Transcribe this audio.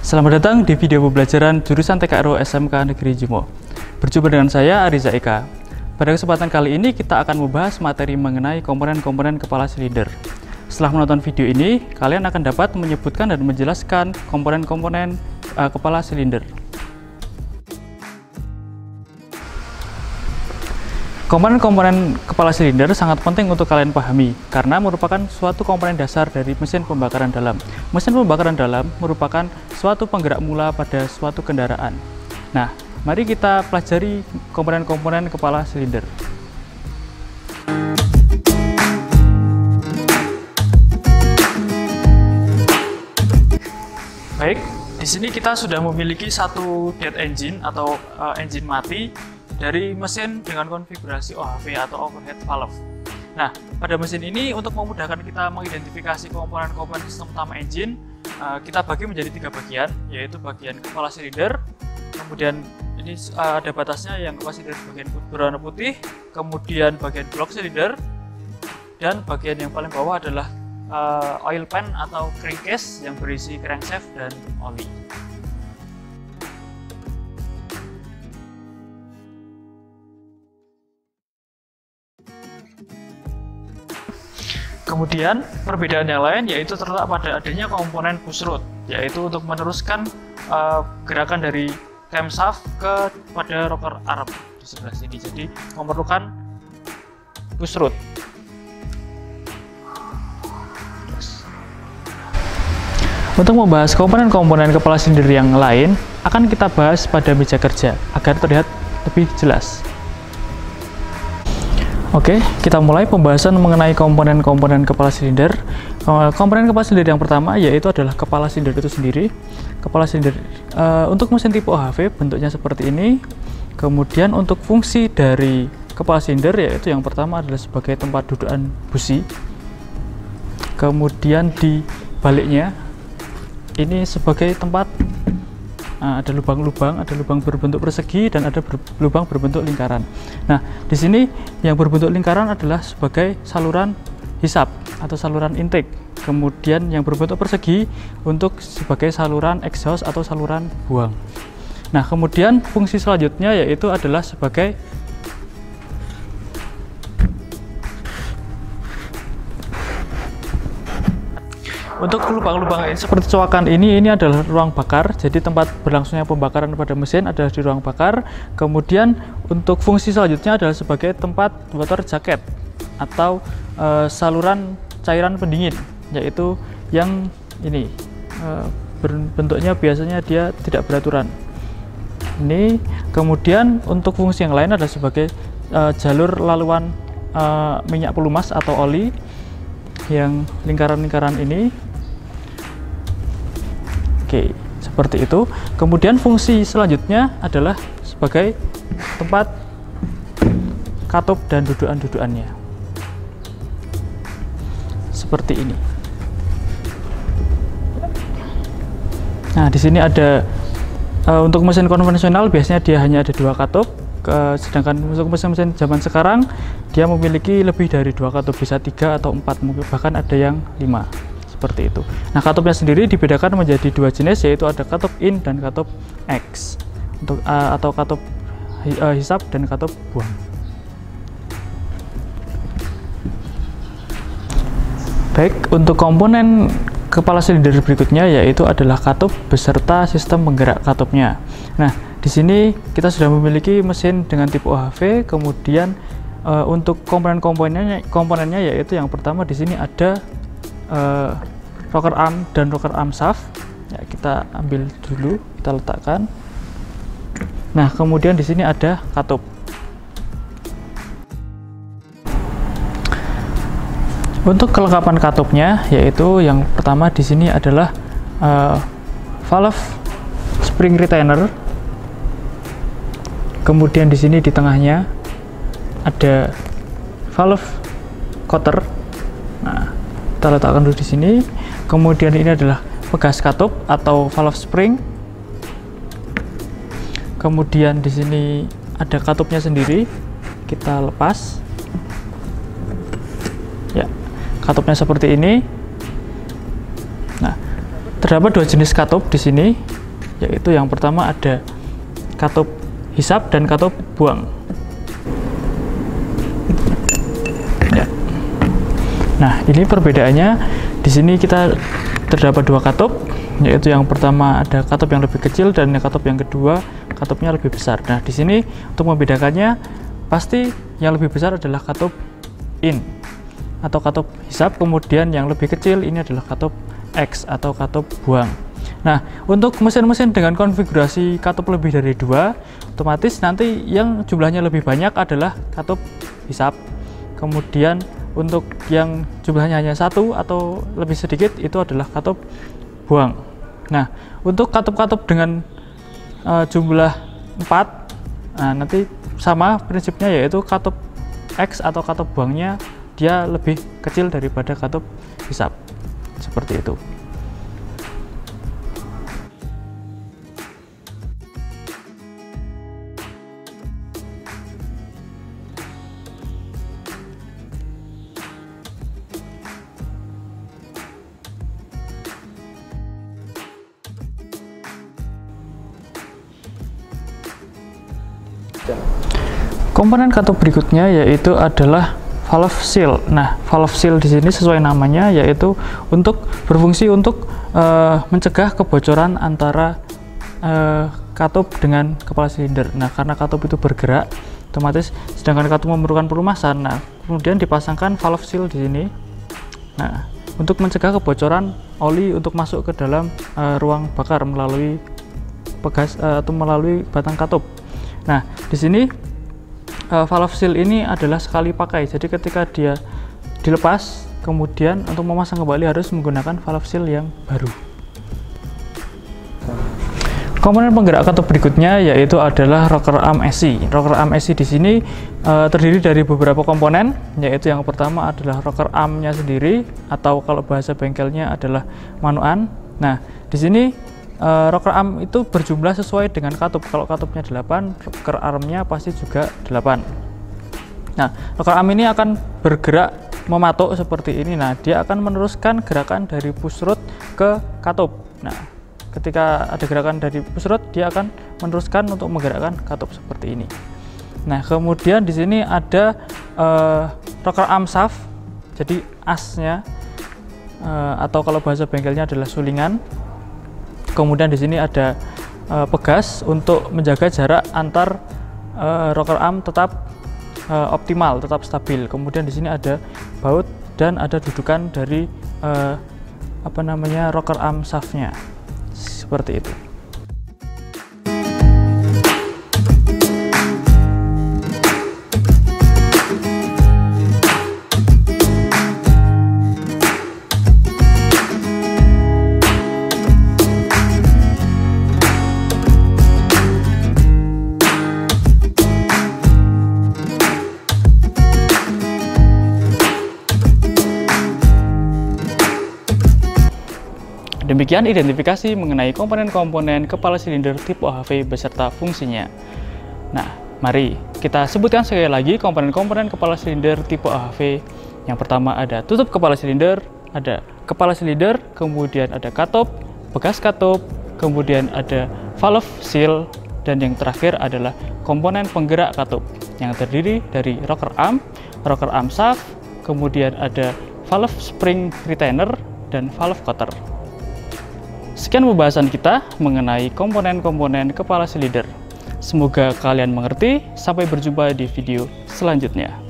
Selamat datang di video pembelajaran jurusan TKRO SMK Negeri Jimo. Berjumpa dengan saya Ariza Eka. Pada kesempatan kali ini kita akan membahas materi mengenai komponen-komponen kepala silinder. Setelah menonton video ini, kalian akan dapat menyebutkan dan menjelaskan komponen-komponen kepala silinder. Komponen-komponen kepala silinder sangat penting untuk kalian pahami karena merupakan suatu komponen dasar dari mesin pembakaran dalam. Mesin pembakaran dalam merupakan suatu penggerak mula pada suatu kendaraan. Nah, mari kita pelajari komponen-komponen kepala silinder. Baik, di sini kita sudah memiliki satu dead engine atau engine mati dari mesin dengan konfigurasi OHV atau overhead valve. Nah, pada mesin ini untuk memudahkan kita mengidentifikasi komponen-komponen sistem utama engine, kita bagi menjadi 3 bagian, yaitu bagian kepala silinder, kemudian ini ada batasnya yang kepala silinder bagian berwarna putih, kemudian bagian blok silinder, dan bagian yang paling bawah adalah oil pan atau crankcase yang berisi crankshaft dan oli. Kemudian perbedaan yang lain yaitu terletak pada adanya komponen pushrod, yaitu untuk meneruskan gerakan dari camshaft pada rocker arm di sebelah sini. Jadi memerlukan pushrod. Untuk membahas komponen-komponen kepala silinder yang lain akan kita bahas pada meja kerja agar terlihat lebih jelas. Oke, kita mulai pembahasan mengenai komponen-komponen kepala silinder. Komponen kepala silinder yang pertama yaitu adalah kepala silinder itu sendiri. Kepala silinder untuk mesin tipe OHV bentuknya seperti ini. Kemudian untuk fungsi dari kepala silinder yaitu yang pertama adalah sebagai tempat dudukan busi. Kemudian di baliknya ini sebagai tempat ada lubang-lubang, ada lubang berbentuk persegi dan ada lubang berbentuk lingkaran. Nah, di sini yang berbentuk lingkaran adalah sebagai saluran hisap atau saluran intake. Kemudian yang berbentuk persegi untuk sebagai saluran exhaust atau saluran buang. Nah, kemudian fungsi selanjutnya yaitu adalah sebagai untuk lubang-lubang seperti coakan ini adalah ruang bakar. Jadi tempat berlangsungnya pembakaran pada mesin adalah di ruang bakar. Kemudian untuk fungsi selanjutnya adalah sebagai tempat water jacket atau saluran cairan pendingin, yaitu yang ini bentuknya biasanya dia tidak beraturan. Ini kemudian untuk fungsi yang lain adalah sebagai jalur laluan minyak pelumas atau oli yang lingkaran-lingkaran ini. Oke, seperti itu. Kemudian fungsi selanjutnya adalah sebagai tempat katup dan dudukan-dudukannya. Seperti ini. Nah, di sini ada untuk mesin konvensional biasanya dia hanya ada 2 katup. Sedangkan untuk mesin-mesin zaman sekarang dia memiliki lebih dari 2 katup, bisa 3 atau 4, mungkin bahkan ada yang 5. Seperti itu. Nah, katupnya sendiri dibedakan menjadi 2 jenis, yaitu ada katup in dan katup X untuk atau katup hisap dan katup buang. Baik, untuk komponen kepala silinder berikutnya yaitu adalah katup beserta sistem penggerak katupnya. Nah, di sini kita sudah memiliki mesin dengan tipe OHV. Kemudian untuk komponennya yaitu yang pertama di sini ada rocker arm dan rocker arm shaft. Ya, kita ambil dulu, kita letakkan. Nah, kemudian di sini ada katup. Untuk kelengkapan katupnya yaitu yang pertama di sini adalah valve spring retainer. Kemudian di sini di tengahnya ada valve cotter. Nah, kita letakkan dulu di sini. Kemudian ini adalah pegas katup atau valve spring. Kemudian di sini ada katupnya sendiri. Kita lepas. Ya, katupnya seperti ini. Nah, terdapat 2 jenis katup di sini. yaitu yang pertama ada katup hisap dan katup buang. Ya. Nah, ini perbedaannya. Di sini kita terdapat dua katup, yaitu yang pertama ada katup yang lebih kecil dan katup yang kedua katupnya lebih besar. Nah, di sini untuk membedakannya pasti yang lebih besar adalah katup in atau katup hisap, kemudian yang lebih kecil ini adalah katup X atau katup buang. Nah, untuk mesin-mesin dengan konfigurasi katup lebih dari 2, otomatis nanti yang jumlahnya lebih banyak adalah katup hisap. Kemudian untuk yang jumlahnya hanya 1 atau lebih sedikit itu adalah katup buang. Nah, untuk katup-katup dengan jumlah 4, nah, nanti sama prinsipnya, yaitu katup X atau katup buangnya dia lebih kecil daripada katup hisap, seperti itu. Komponen katup berikutnya yaitu adalah valve seal. Nah, valve seal di sini sesuai namanya, yaitu untuk berfungsi untuk mencegah kebocoran antara katup dengan kepala silinder. Nah, karena katup itu bergerak, otomatis sedangkan katup memerlukan pelumasan. Nah, kemudian dipasangkan valve seal di sini. Nah, untuk mencegah kebocoran oli untuk masuk ke dalam ruang bakar melalui pegas atau melalui batang katup. Nah, di sini valve seal ini adalah sekali pakai, jadi ketika dia dilepas, kemudian untuk memasang kembali harus menggunakan valve seal yang baru. Komponen penggerak katup berikutnya yaitu adalah rocker arm SC. Rocker arm SC di sini terdiri dari beberapa komponen, yaitu yang pertama adalah rocker armnya sendiri, atau kalau bahasa bengkelnya adalah manuan. Nah, di sini rocker arm itu berjumlah sesuai dengan katup. Kalau katupnya 8, rocker armnya pasti juga 8. Nah, rocker arm ini akan bergerak mematuk seperti ini. Nah, dia akan meneruskan gerakan dari push rod ke katup. Nah, ketika ada gerakan dari push rod, dia akan meneruskan untuk menggerakkan katup seperti ini. Nah, kemudian di sini ada rocker arm shaft, jadi asnya, atau kalau bahasa bengkelnya adalah sulingan. Kemudian di sini ada pegas untuk menjaga jarak antar rocker arm tetap optimal, tetap stabil. Kemudian di sini ada baut dan ada dudukan dari rocker arm shaftnya, seperti itu. Demikian identifikasi mengenai komponen-komponen kepala silinder tipe OHV beserta fungsinya. Nah, mari kita sebutkan sekali lagi komponen-komponen kepala silinder tipe OHV. Yang pertama ada tutup kepala silinder, ada kepala silinder, kemudian ada katup, bekas katup, kemudian ada valve seal, dan yang terakhir adalah komponen penggerak katup yang terdiri dari rocker arm shaft, kemudian ada valve spring retainer, dan valve cotter. Sekian pembahasan kita mengenai komponen-komponen kepala silinder. Semoga kalian mengerti. Sampai berjumpa di video selanjutnya.